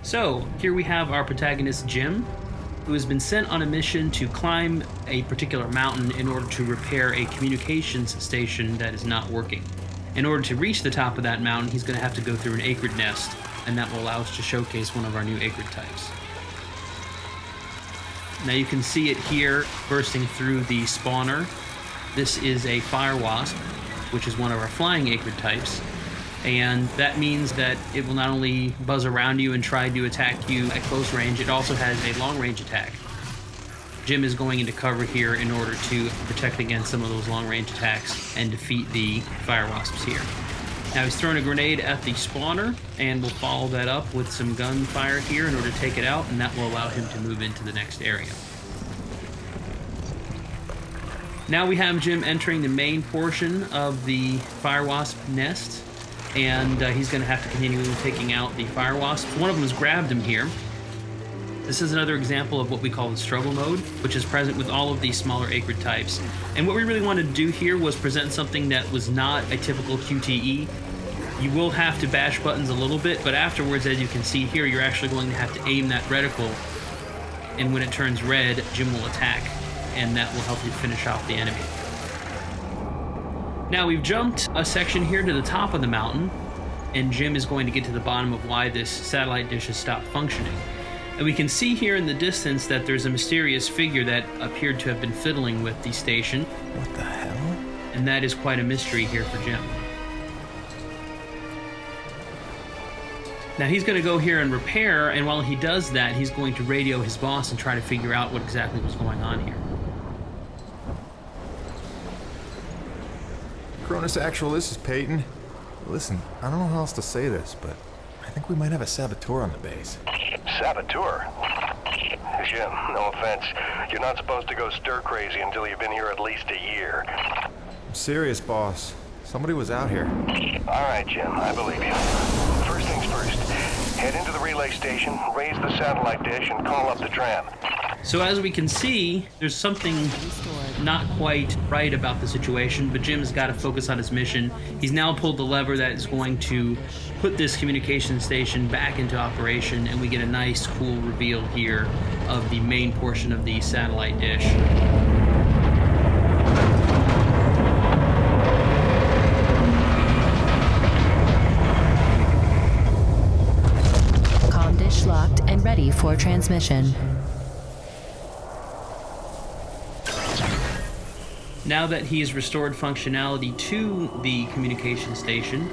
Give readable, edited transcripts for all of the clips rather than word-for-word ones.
So, here we have our protagonist Jim, who has been sent on a mission to climb a particular mountain in order to repair a communications station that is not working. In order to reach the top of that mountain, he's going to have to go through an acrid nest, and that will allow us to showcase one of our new acrid types. Now you can see it here bursting through the spawner. This is a fire wasp, which is one of our flying acrid types. And that means that it will not only buzz around you and try to attack you at close range, it also has a long-range attack. Jim is going into cover here in order to protect against some of those long-range attacks and defeat the fire wasps here. Now he's throwing a grenade at the spawner, and we'll follow that up with some gunfire here in order to take it out, and that will allow him to move into the next area. Now we have Jim entering the main portion of the fire wasp nest, and he's going to have to continue taking out the fire wasps. One of them has grabbed him here. This is another example of what we call the struggle mode, which is present with all of these smaller acrid types. And what we really wanted to do here was present something that was not a typical QTE. You will have to bash buttons a little bit, but afterwards, as you can see here, you're actually going to have to aim that reticle, and when it turns red, Jim will attack, and that will help you finish off the enemy. Now we've jumped a section here to the top of the mountain, and Jim is going to get to the bottom of why this satellite dish has stopped functioning. And we can see here in the distance that there's a mysterious figure that appeared to have been fiddling with the station. What the hell? And that is quite a mystery here for Jim. Now he's going to go here and repair, and while he does that, he's going to radio his boss and try to figure out what exactly was going on here. Cronus Actual, this is Peyton. Listen, I don't know how else to say this, but I think we might have a saboteur on the base. Saboteur? Jim, no offense. You're not supposed to go stir-crazy until you've been here at least a year. I'm serious, boss. Somebody was out here. All right, Jim, I believe you. First things first. Head into the relay station, raise the satellite dish, and call up the tram. So as we can see, there's something not quite right about the situation, but Jim's got to focus on his mission. He's now pulled the lever that is going to put this communication station back into operation, and we get a nice, cool reveal here of the main portion of the satellite dish. Comm dish locked and ready for transmission. Now that he's restored functionality to the communication station,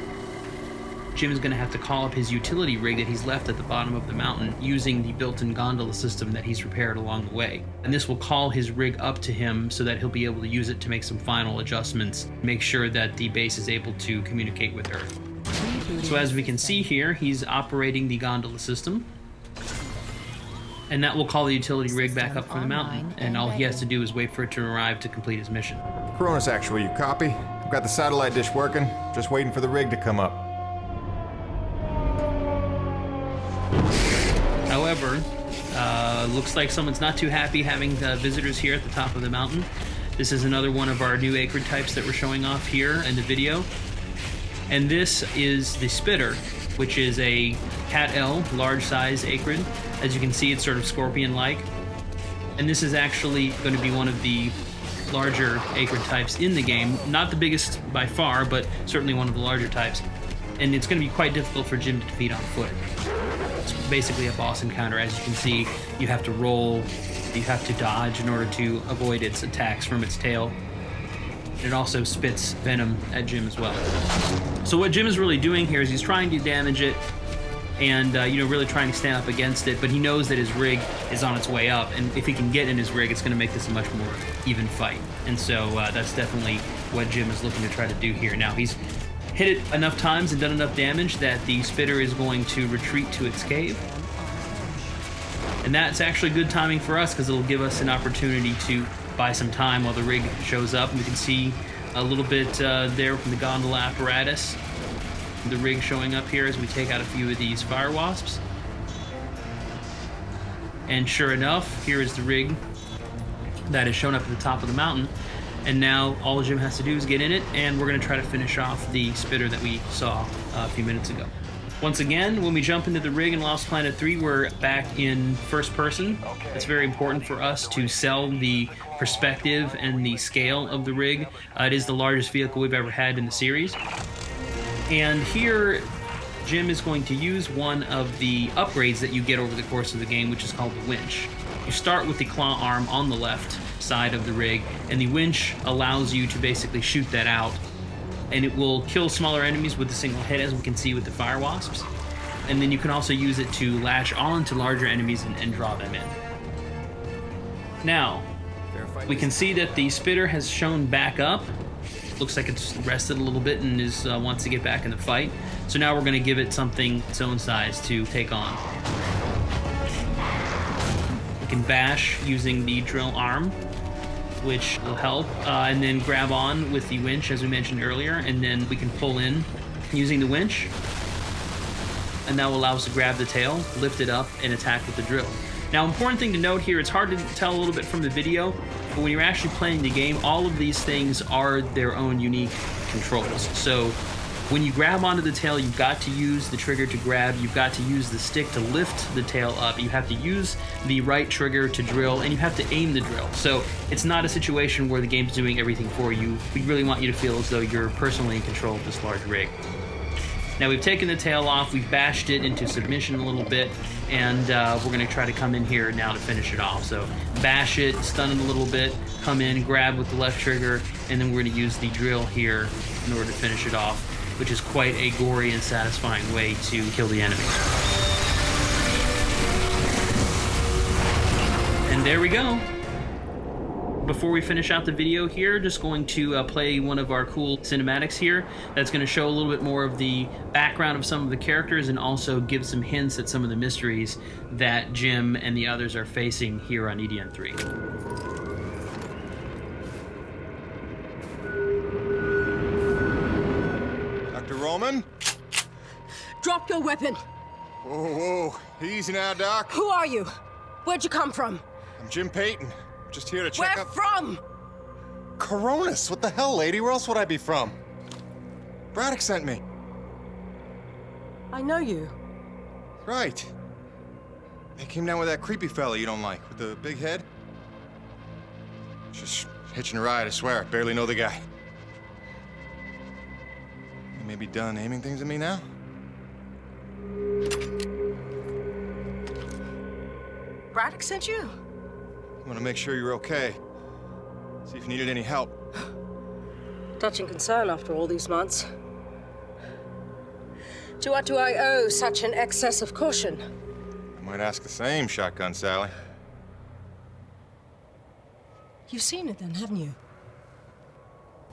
Jim is going to have to call up his utility rig that he's left at the bottom of the mountain using the built-in gondola system that he's repaired along the way. And this will call his rig up to him so that he'll be able to use it to make some final adjustments, make sure that the base is able to communicate with Earth. So as we can see here, he's operating the gondola system. And that will call the utility rig back up from the mountain, and all he has to do is wait for it to arrive to complete his mission. Cronus Actual, you copy? I've got the satellite dish working, just waiting for the rig to come up. However, looks like someone's not too happy having visitors here at the top of the mountain. This is another one of our new acrid types that we're showing off here in the video. And this is the spitter, which is a Cat L, large size acrid. As you can see, it's sort of scorpion-like. And this is actually going to be one of the larger acrid types in the game. Not the biggest by far, but certainly one of the larger types. And it's going to be quite difficult for Jim to defeat on foot. It's basically a boss encounter. As you can see, you have to roll, you have to dodge in order to avoid its attacks from its tail. It also spits venom at Jim as well. So what Jim is really doing here is he's trying to damage it and really trying to stand up against it, but he knows that his rig is on its way up, and if he can get in his rig, it's going to make this a much more even fight. And so that's definitely what Jim is looking to try to do here. Now, he's hit it enough times and done enough damage that the spitter is going to retreat to its cave. And that's actually good timing for us because it'll give us an opportunity to buy some time while the rig shows up. And we can see a little bit there from the gondola apparatus, the rig showing up here as we take out a few of these fire wasps. And sure enough, here is the rig that has shown up at the top of the mountain. And now all Jim has to do is get in it, and we're going to try to finish off the spitter that we saw a few minutes ago. Once again, when we jump into the rig in Lost Planet 3, we're back in first person. It's very important for us to sell the perspective and the scale of the rig. It is the largest vehicle we've ever had in the series. And here, Jim is going to use one of the upgrades that you get over the course of the game, which is called the winch. You start with the claw arm on the left side of the rig, and the winch allows you to basically shoot that out. And it will kill smaller enemies with a single hit, as we can see with the fire wasps. And then you can also use it to latch on to larger enemies and draw them in. Now, we can see that the spitter has shown back up. Looks like it's rested a little bit and wants to get back in the fight. So now we're going to give it something its own size to take on. We can bash using the drill arm, which will help, and then grab on with the winch, as we mentioned earlier, and then we can pull in using the winch, and that will allow us to grab the tail, lift it up, and attack with the drill. Now, important thing to note here, it's hard to tell a little bit from the video, but when you're actually playing the game, all of these things are their own unique controls. So when you grab onto the tail, you've got to use the trigger to grab, you've got to use the stick to lift the tail up, you have to use the right trigger to drill, and you have to aim the drill. So it's not a situation where the game's doing everything for you. We really want you to feel as though you're personally in control of this large rig. Now we've taken the tail off, we've bashed it into submission a little bit, and we're going to try to come in here now to finish it off. So bash it, stun it a little bit, come in, grab with the left trigger, and then we're going to use the drill here in order to finish it off, which is quite a gory and satisfying way to kill the enemies. And there we go. Before we finish out the video here, just going to play one of our cool cinematics here that's going to show a little bit more of the background of some of the characters and also give some hints at some of the mysteries that Jim and the others are facing here on EDN 3. Dr. Roman? Drop your weapon! Whoa, whoa. Easy now, Doc. Who are you? Where'd you come from? I'm Jim Payton. Just here to check Where up... from? Coronis! What the hell, lady? Where else would I be from? Braddock sent me. I know you. Right. They came down with that creepy fella you don't like, with the big head. Just hitching a ride, I swear. I barely know the guy. You may be done aiming things at me now? Braddock sent you? I want to make sure you're okay. See if you needed any help. Touching concern after all these months. To what do I owe such an excess of caution? I might ask the same, Shotgun Sally. You've seen it then, haven't you?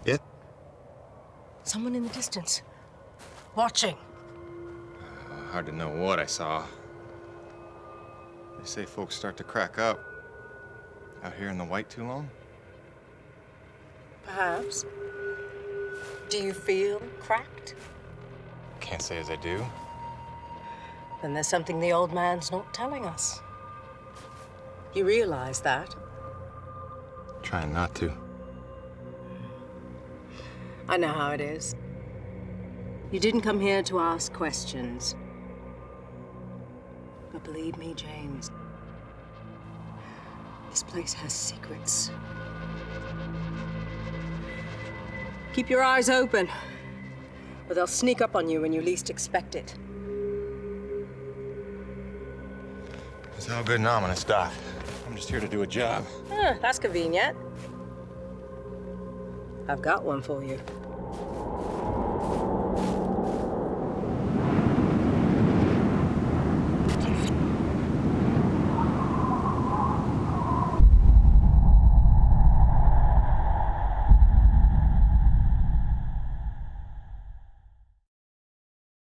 It? Someone in the distance. Watching. Hard to know what I saw. They say folks start to crack up. Out here in the white too long? Perhaps. Do you feel cracked? Can't say as I do. Then there's something the old man's not telling us. You realize that? Trying not to. I know how it is. You didn't come here to ask questions. But believe me, James, this place has secrets. Keep your eyes open, or they'll sneak up on you when you least expect it. It's all good and ominous, Doc. I'm just here to do a job. That's convenient. I've got one for you.